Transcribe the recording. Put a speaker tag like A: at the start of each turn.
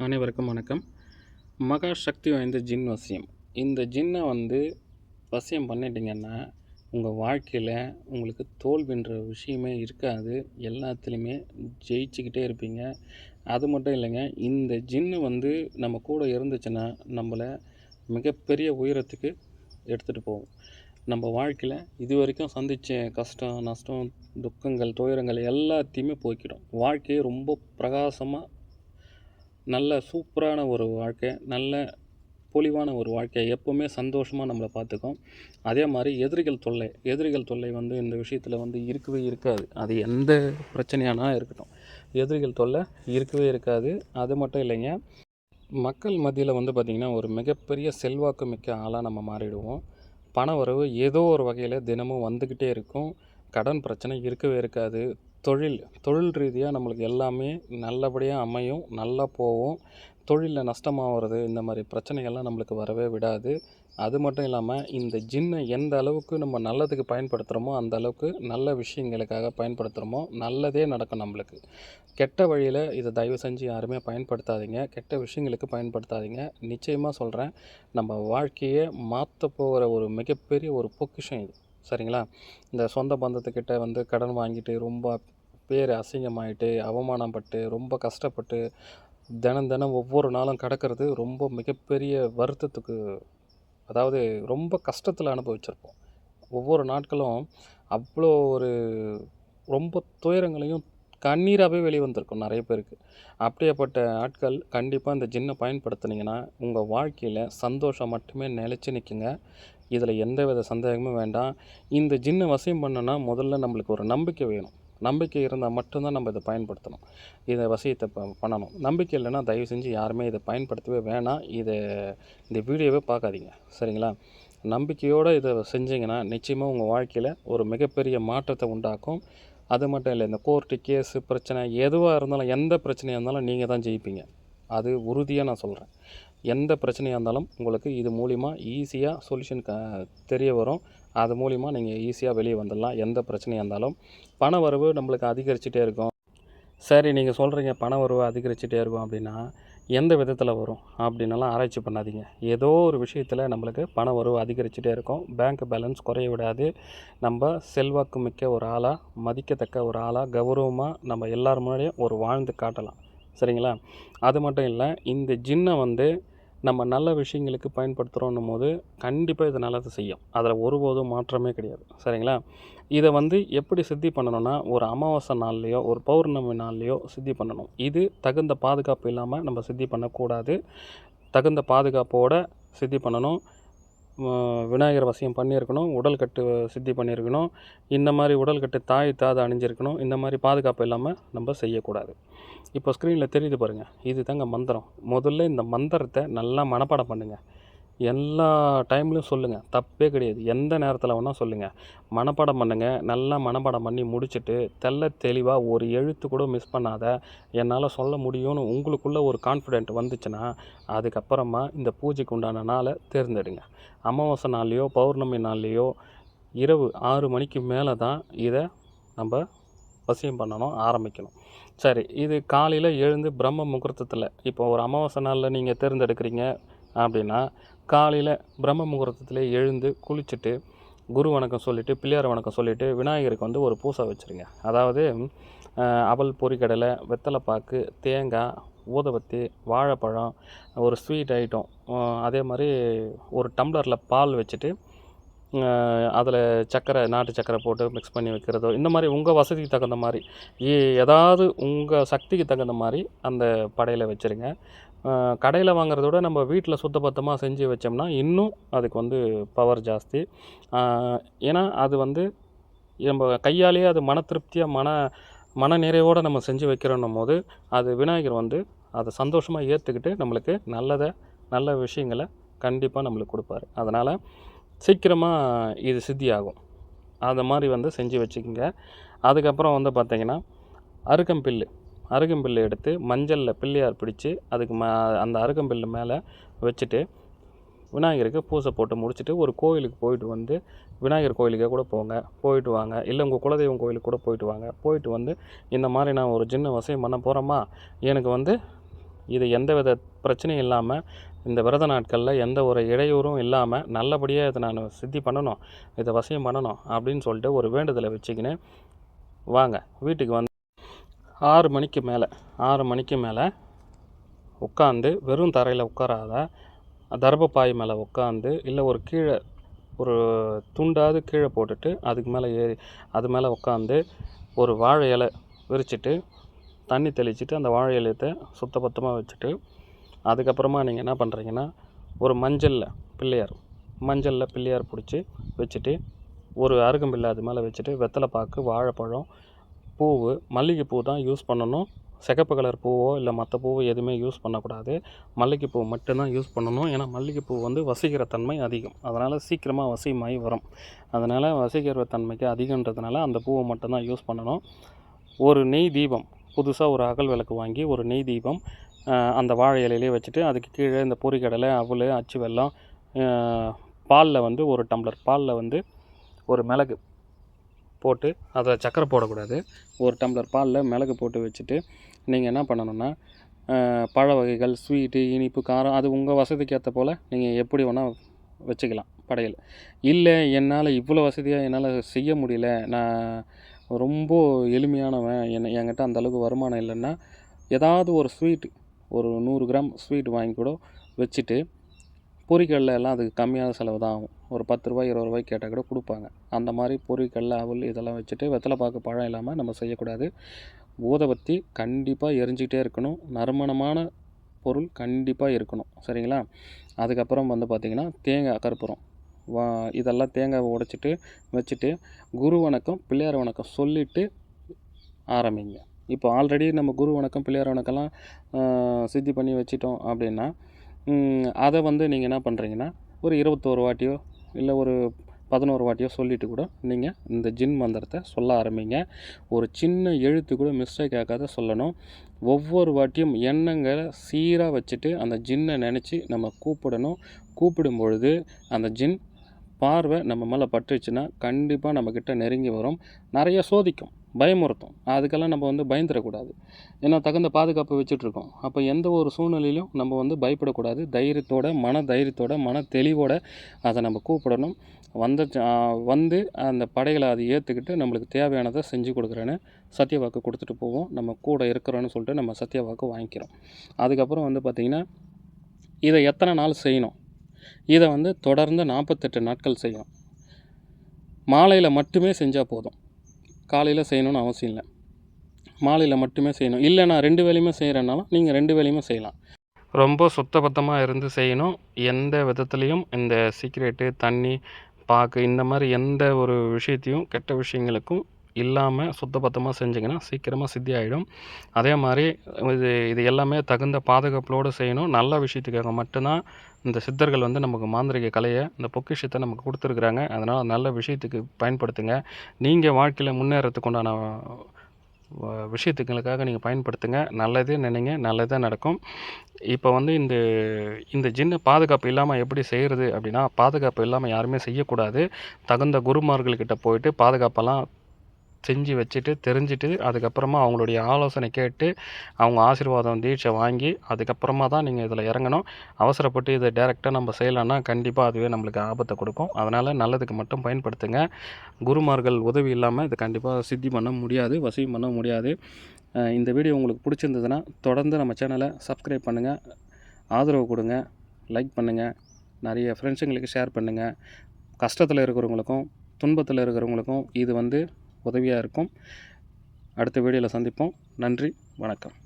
A: அனைவருக்கும் வணக்கம். மகா சக்தி வாய்ந்த ஜின் வசியம். இந்த ஜின்னை வசியம் பண்ணிட்டீங்கன்னா, உங்கள் வாழ்க்கையில் உங்களுக்கு தோல்வின்ற விஷயமே இருக்காது. எல்லாத்துலேயுமே ஜெயிச்சுக்கிட்டே இருப்பீங்க. அது மட்டும் இல்லைங்க, இந்த ஜின்னு நம்ம கூட இருந்துச்சுன்னா, நம்மளை மிகப்பெரிய உயரத்துக்கு எடுத்துகிட்டு போகும். நம்ம வாழ்க்கையில் இதுவரைக்கும் சந்தித்த கஷ்டம், நஷ்டம், துக்கங்கள், துயரங்கள் எல்லாத்தையுமே போக்கிடும். வாழ்க்கையை ரொம்ப பிரகாசமாக நல்ல சூப்பரான ஒரு வாழ்க்கை, நல்ல பொலிவான ஒரு வாழ்க்கை, எப்போவுமே சந்தோஷமாக நம்மளை பார்த்துக்கும். அதே மாதிரி எதிரிகள் தொல்லை இந்த விஷயத்தில் இருக்கவே இருக்காது. அது எந்த பிரச்சனையானா இருக்கட்டும், எதிரிகள் தொல்லை இருக்கவே இருக்காது. அது மட்டும் இல்லைங்க, மக்கள் மத்தியில் பார்த்திங்கன்னா ஒரு மிகப்பெரிய செல்வாக்கு மிக்க ஆளாக நம்ம மாறிடுவோம். பண வரவு ஏதோ ஒரு வகையில் தினமும் வந்துக்கிட்டே இருக்கும். கடன் பிரச்சனை இருக்கவே இருக்காது. தொழில் ரீதியாக நம்மளுக்கு எல்லாமே நல்லபடியாக அமையும், நல்லா போகும். தொழிலில் நஷ்டமாகிறது, இந்த மாதிரி பிரச்சனைகள்லாம் நம்மளுக்கு வரவே விடாது. அது மட்டும் இல்லாமல், இந்த ஜின்னை எந்த அளவுக்கு நம்ம நல்லதுக்கு பயன்படுத்துகிறோமோ, அந்த அளவுக்கு நல்ல விஷயங்களுக்காக பயன்படுத்துகிறோமோ நல்லதே நடக்கும் நம்மளுக்கு. கெட்ட வழியில் இதை தயவு செஞ்சு யாருமே பயன்படுத்தாதீங்க. கெட்ட விஷயங்களுக்கு பயன்படுத்தாதீங்க. நிச்சயமாக சொல்கிறேன், நம்ம வாழ்க்கையை மாற்ற போகிற ஒரு மிகப்பெரிய ஒரு பொக்கிஷம் இது. சரிங்களா? இந்த சொந்த பந்தத்துக்கிட்ட கடன் வாங்கிட்டு ரொம்ப பேர் அசிங்கமாயிட்டு, அவமானப்பட்டு, ரொம்ப கஷ்டப்பட்டு, தினம் ஒவ்வொரு நாளும் கடக்கிறது ரொம்ப மிகப்பெரிய வருத்தத்துக்கு, அதாவது ரொம்ப கஷ்டத்தில் அனுபவிச்சிருப்போம். ஒவ்வொரு நாட்களும் அவ்வளோ ஒரு ரொம்ப துயரங்களையும் கண்ணீராகவே வெளியே வந்திருக்கும் நிறைய பேருக்கு. அப்படியேப்பட்ட ஆட்கள் கண்டிப்பாக இந்த ஜின்னை பயன்படுத்துனீங்கன்னா, உங்கள் வாழ்க்கையில் சந்தோஷம் மட்டுமே நிலைச்சி நிற்குங்க. இதில் எந்த வித சந்தேகமும் வேண்டாம். இந்த ஜின்னை வசியம் பண்ணோன்னா முதல்ல நம்மளுக்கு ஒரு நம்பிக்கை வேணும். நம்பிக்கை இருந்தால் மட்டும்தான் நம்ம இதை பயன்படுத்தணும். இதை வசியத்தை பண்ணணும். நம்பிக்கை இல்லைன்னா தயவு செஞ்சு யாருமே இதை பயன்படுத்தவே வேணாம். இந்த வீடியோவே பார்க்காதீங்க. சரிங்களா? நம்பிக்கையோடு இதை செஞ்சிங்கன்னா நிச்சயமாக உங்கள் வாழ்க்கையில் ஒரு மிகப்பெரிய மாற்றத்தை உண்டாக்கும். அது மட்டும் இல்லை, இந்த கோர்ட்டு கேஸு பிரச்சனை எதுவாக இருந்தாலும், எந்த பிரச்சனையாக இருந்தாலும் நீங்கள் தான் ஜெயிப்பீங்க. அது உறுதியாக நான் சொல்கிறேன். எந்த பிரச்சனையாக இருந்தாலும் உங்களுக்கு இது மூலிமா ஈஸியாக சொல்யூஷன் தெரிய வரும். அது மூலிமா நீங்கள் ஈஸியாக வெளியே வந்துடலாம். எந்த பிரச்சனையாக இருந்தாலும் பண வரவு நம்மளுக்கு அதிகரிச்சுட்டே இருக்கும். சரி, நீங்கள் சொல்கிறீங்க பண வரவு அதிகரிச்சுட்டே இருக்கும் அப்படின்னா, எந்த விதத்தில் வரும் அப்படின்னலாம் ஆராய்ச்சி பண்ணாதீங்க. ஏதோ ஒரு விஷயத்தில் நம்மளுக்கு பண வரவு அதிகரிச்சுட்டே இருக்கும். பேங்க் பேலன்ஸ் குறைய விடாது. நம்ம செல்வாக்கு மிக்க ஒரு ஆளாக, மதிக்கத்தக்க ஒரு ஆளாக, கௌரவமாக நம்ம எல்லோரும் முன்னாடியும் ஒரு வாழ்ந்து காட்டலாம். சரிங்களா? அது மட்டும் இல்லை, இந்த ஜின்னை நம்ம நல்ல விஷயங்களுக்கு பயன்படுத்துகிறோன்னும் போது கண்டிப்பாக இது நல்லது செய்யும். அதில் ஒருபோதும் மாற்றமே கிடையாது. சரிங்களா? இதை எப்படி சித்தி பண்ணணும்னா, ஒரு அமாவாசை நாள்லேயோ ஒரு பௌர்ணமி நாள்லேயோ சித்தி பண்ணணும். இது தகுந்த பாதுகாப்பு இல்லாமல் நம்ம சித்தி பண்ணக்கூடாது. தகுந்த பாதுகாப்போடு சித்தி பண்ணணும். விநாயகர் வசியம் பண்ணியிருக்கணும். உடல் கட்டு சித்தி பண்ணியிருக்கணும். இந்த மாதிரி உடல் கட்டு தாது அணிஞ்சிருக்கணும். இந்த மாதிரி பாதுகாப்பு இல்லாமல் நம்ம செய்யக்கூடாது. இப்போ ஸ்க்ரீனில் தெரியுது பாருங்கள், இது தாங்க மந்திரம். முதல்ல இந்த மந்திரத்தை நல்லா மனப்பாடம் பண்ணுங்கள். எல்லா டைம்லையும் சொல்லுங்கள், தப்பே கிடையாது. எந்த நேரத்தில் வேணால் சொல்லுங்கள், மனப்பாடம் பண்ணுங்கள். நல்லா மனப்பாடம் பண்ணி முடிச்சுட்டு தெளிவாக ஒரு எழுத்து கூட மிஸ் பண்ணாத என்னால் சொல்ல முடியும்னு உங்களுக்குள்ளே ஒரு கான்ஃபிடென்ட் வந்துச்சுன்னா, அதுக்கப்புறமா இந்த பூஜைக்கு உண்டான நாளை தேர்ந்தெடுங்க. அமாவாசை நாள்லேயோ பௌர்ணமி நாள்லேயோ இரவு 6 மணிக்கு மேலே தான் இதை நம்ம வசியம் பண்ணணும், ஆரம்பிக்கணும். சரி, இது காலையில் எழுந்து பிரம்ம முகூர்த்தத்தில், இப்போ ஒரு அமாவாசை நாளில் நீங்கள் தேர்ந்தெடுக்கிறீங்க அப்படின்னா, காலையில் பிரம்ம முகூர்த்தத்தில் எழுந்து குளிச்சுட்டு குரு வணக்கம் சொல்லிவிட்டு, பிள்ளையார் வணக்கம் சொல்லிவிட்டு, விநாயகருக்கு ஒரு பூசை வச்சுருங்க. அதாவது அவல், பொரிக்கடலை, வெத்தலைப்பாக்கு, தேங்காய், ஊதுபத்தி, வாழைப்பழம், ஒரு ஸ்வீட் ஐட்டம், அதே மாதிரி ஒரு டம்ளரில் பால் வச்சுட்டு அதில் சர்க்கரை, நாட்டு சர்க்கரை போட்டு மிக்ஸ் பண்ணி வைக்கிறதோ, இந்த மாதிரி உங்கள் வசதிக்கு தகுந்த மாதிரி ஏதாவது உங்கள் சக்திக்கு தகுந்த மாதிரி அந்த படையில் வச்சுருங்க. கடையில் வாங்குறத விட நம்ம வீட்டில் சுத்தபத்தமாக செஞ்சு வச்சோம்னா இன்னும் அதுக்கு பவர் ஜாஸ்தி. ஏன்னா அது நம்ம கையாலேயே அது மன திருப்தியாக மன நிறைவோடு நம்ம செஞ்சு வைக்கிறோன்னும் போது அது விநாயகர் அதை சந்தோஷமாக ஏற்றுக்கிட்டு நம்மளுக்கு நல்ல விஷயங்களை கண்டிப்பாக நம்மளுக்கு கொடுப்பாரு. அதனால் சீக்கிரமாக இது சித்தியாகும். அதை மாதிரி செஞ்சு வச்சுக்கோங்க. அதுக்கப்புறம் பார்த்திங்கன்னா, அருகம்பில்லு எடுத்து மஞ்சளில் பிள்ளையார் பிடிச்சி அதுக்கு அந்த அருகம்பில்லு மேலே வச்சுட்டு விநாயகருக்கு பூசை போட்டு முடிச்சுட்டு ஒரு கோயிலுக்கு போயிட்டு விநாயகர் கோயிலுக்கே கூட போயிட்டு வாங்க. இல்லை உங்கள் குலதெய்வம் கோயிலுக்கு கூட போயிட்டு வாங்க. போயிட்டு இந்த மாதிரி நான் ஒரு ஜின்னை வசியம் பண்ண போகிறேம்மா, எனக்கு இது எந்தவித பிரச்சனையும் இல்லாமல் இந்த விரத நாட்களில் எந்த ஒரு இடையூறும் இல்லாமல் நல்லபடியாக இதை நான் சித்தி பண்ணணும், இதை வசியம் பண்ணணும் அப்படின்னு சொல்லிட்டு ஒரு வேண்டுதலை வச்சுக்கின்னு வாங்க. வீட்டுக்கு வந்து 6 மணிக்கு மேலே உட்காந்து வெறும் தரையில் உட்காராத, தர்பப்பாய் மேலே உட்காந்து இல்லை ஒரு கீழே ஒரு துண்டாவது கீழே போட்டுட்டு அதுக்கு மேலே ஏறி அது மேலே உட்காந்து ஒரு வாழை இலை விரிச்சிட்டு தண்ணி தெளிச்சிட்டு அந்த வாழை இலையத்தை சுத்தபத்தமாக வச்சுட்டு அதுக்கப்புறமா நீங்கள் என்ன பண்ணுறீங்கன்னா ஒரு மஞ்சளில் பிள்ளையார் பிடிச்சி வச்சுட்டு ஒரு அருகம்பில்லை அது மேலே வச்சுட்டு வெத்தலை பாக்கு, வாழைப்பழம், பூவு, மல்லிகைப்பூ தான் யூஸ் பண்ணணும். சிகப்பு கலர் பூவோ இல்லை மற்ற பூவோ எதுவுமே யூஸ் பண்ணக்கூடாது. மல்லிகைப்பூ மட்டும்தான் யூஸ் பண்ணணும். ஏன்னா மல்லிகைப்பூ வந்து வசீகர தன்மை அதிகம், அதனால் சீக்கிரமாக வசியமாகி வரும். அதனால் வசீகர தன்மைக்கு அதிகன்றதுனால அந்த பூவை மட்டும்தான் யூஸ் பண்ணணும். ஒரு நெய் தீபம், புதுசாக ஒரு அகல் விளக்கு வாங்கி ஒரு நெய் தீபம் அந்த வாழை இலையிலே வச்சுட்டு அதுக்கு கீழே இந்த பொரிக்கடலை, அவல், அச்சு வெல்லம், பாலில் வந்து ஒரு டம்ளர் பாலில் வந்து ஒரு மிளகு போட்டு, அதை சக்கரை போடக்கூடாது, ஒரு டம்ளர் பாலில் மிளகு போட்டு வச்சுட்டு நீங்கள் என்ன பண்ணணுன்னா பழ வகைகள், ஸ்வீட்டு, இனிப்பு, காரம் அது உங்கள் வசதிக்கு ஏற்ற போல் நீங்கள் எப்படி வேணால் வச்சுக்கலாம் படையல். இல்லை என்னால் இவ்வளோ வசதியாக என்னால் செய்ய முடியல, நான் ரொம்ப எளிமையானவன், என்கிட்ட அந்தளவுக்கு வருமானம் இல்லைன்னா ஏதாவது ஒரு ஸ்வீட்டு ஒரு 100 கிராம் ஸ்வீட் வாங்கி கூட வச்சுட்டு, பொரிக்கடலை எல்லாம் அதுக்கு கம்மியான செலவு தான் ஆகும். ஒரு 10 ரூபாய் 20 ரூபாய்க்கு கேட்டால் கூட கொடுப்பாங்க. அந்த மாதிரி பொரிக்கடலை, அவல் இதெல்லாம் வச்சுட்டு வெத்தலை பாக்கு, பழம் இல்லாமல் நம்ம செய்யக்கூடாது. ஊதுபத்தி கண்டிப்பாக எரிஞ்சிக்கிட்டே இருக்கணும். நறுமணமான பொருள் கண்டிப்பாக இருக்கணும். சரிங்களா? அதுக்கப்புறம் வந்து பார்த்திங்கன்னா தேங்காய், கற்பூரம், இதெல்லாம் தேங்காவை உடைச்சிட்டு வச்சுட்டு குரு வணக்கம், பிள்ளையார் வணக்கம் சொல்லிவிட்டு ஆரம்பிங்க. இப்போ ஆல்ரெடி நம்ம குரு வணக்கம், பிள்ளையார் வணக்கம்லாம் சித்தி பண்ணி வச்சிட்டோம் அப்படின்னா அதை வந்து நீங்கள் என்ன பண்ணுறீங்கன்னா ஒரு 21 வாட்டியோ இல்லை ஒரு 11 வாட்டியோ சொல்லிவிட்டு கூட நீங்கள் இந்த ஜின் மந்திரத்தை சொல்ல ஆரம்பிங்க. ஒரு சின்ன எழுத்து கூட மிஸ்டேக் ஆகாத சொல்லணும். ஒவ்வொரு வாட்டியும் எண்ணங்களை சீராக வச்சுட்டு அந்த ஜின்னை நினச்சி நம்ம கூப்பிடணும். கூப்பிடும் பொழுது அந்த ஜின் பார்வை நம்ம மேலே பட்டுச்சுன்னா கண்டிப்பாக நம்மக்கிட்ட நெருங்கி வரும். நிறைய சோதிக்கும், பயமுறுத்தும். அதுக்கெல்லாம் நம்ம வந்து பயந்துடக்கூடாது. ஏன்னா தகுந்த பாதுகாப்பு வச்சுட்ருக்கோம். அப்போ எந்த ஒரு சூழ்நிலையிலும் நம்ம வந்து பயப்படக்கூடாது. தைரியத்தோட, மன தெளிவோடு அதை நம்ம கூப்பிடணும். வந்து அந்த படைகளை அதை ஏற்றுக்கிட்டு நம்மளுக்கு தேவையானதை செஞ்சு கொடுக்குறேன்னு சத்திய வாக்கு கொடுத்துட்டு போவோம். நம்ம கூட இருக்கிறோன்னு சொல்லிட்டு நம்ம சத்திய வாக்கு வாங்கிக்கிறோம். அதுக்கப்புறம் வந்து பார்த்திங்கன்னா இதை எத்தனை நாள் செய்யணும், இதை வந்து தொடர்ந்து 48 நாட்கள் செய்யணும். மாலையில் மட்டுமே செஞ்சால் போதும். காலையில் செய்யணும்னு அவசியம் இல்லை. மாலையில் மட்டுமே செய்யணும். இல்லை நான் 2 வேளையுமே செய்கிறேன்னாலும் நீங்கள் 2 வேளையுமே செய்யலாம். ரொம்ப சுத்தபத்தமாக இருந்து செய்யணும். எந்த விதத்துலேயும் இந்த சிகரெட்டு, தண்ணி, பாக்கு இந்த மாதிரி எந்த ஒரு விஷயத்தையும் கெட்ட விஷயங்களுக்கும் இல்லாமல் சுத்தபத்தமாக செஞ்சிங்கன்னா சீக்கிரமாக சித்தி ஆகிடும். அதே மாதிரி இது எல்லாமே தகுந்த பாதுகாப்போடு செய்யணும். நல்ல விஷயத்துக்காக மட்டும்தான் இந்த சித்தர்கள் வந்து நமக்கு மாந்திரிக கலையை, இந்த பொக்கிஷத்தை நமக்கு கொடுத்துருக்குறாங்க. அதனால் நல்ல விஷயத்துக்கு பயன்படுத்துங்க. நீங்கள் வாழ்க்கையில் முன்னேறத்துக்கு உண்டான விஷயத்துங்களுக்காக நீங்கள் பயன்படுத்துங்க. நல்லதே நினைங்க, நல்லதே நடக்கும். இப்போ வந்து இந்த ஜின்னை பாதுகாப்பு இல்லாமல் எப்படி செய்கிறது அப்படின்னா, பாதுகாப்பு இல்லாமல் யாருமே செய்யக்கூடாது. தகுந்த குருமார்கள்கிட்ட போயிட்டு பாதுகாப்பெல்லாம் செஞ்சு வச்சுட்டு தெரிஞ்சுட்டு அதுக்கப்புறமா அவங்களுடைய ஆலோசனை கேட்டு அவங்க ஆசீர்வாதம் தீட்சை வாங்கி அதுக்கப்புறமா தான் நீங்கள் இதில் இறங்கணும். அவசரப்பட்டு இதை டைரெக்டாக நம்ம செய்யலைன்னா கண்டிப்பாக அதுவே நம்மளுக்கு ஆபத்தை கொடுக்கும். அதனால் நல்லதுக்கு மட்டும் பயன்படுத்துங்க. குருமார்கள் உதவி இல்லாமல் இதை கண்டிப்பாக சித்தி பண்ண முடியாது, வசியம் பண்ண முடியாது. இந்த வீடியோ உங்களுக்கு பிடிச்சிருந்ததுன்னா தொடர்ந்து நம்ம சேனலை சப்ஸ்கிரைப் பண்ணுங்கள், ஆதரவு கொடுங்க, லைக் பண்ணுங்கள், நிறைய ஃப்ரெண்ட்ஸுங்களுக்கு ஷேர் பண்ணுங்கள். கஷ்டத்தில் இருக்கிறவங்களுக்கும் துன்பத்தில் இருக்கிறவங்களுக்கும் இது வந்து உதவியாக இருக்கும். அடுத்த வீடியோவில் சந்திப்போம். நன்றி, வணக்கம்.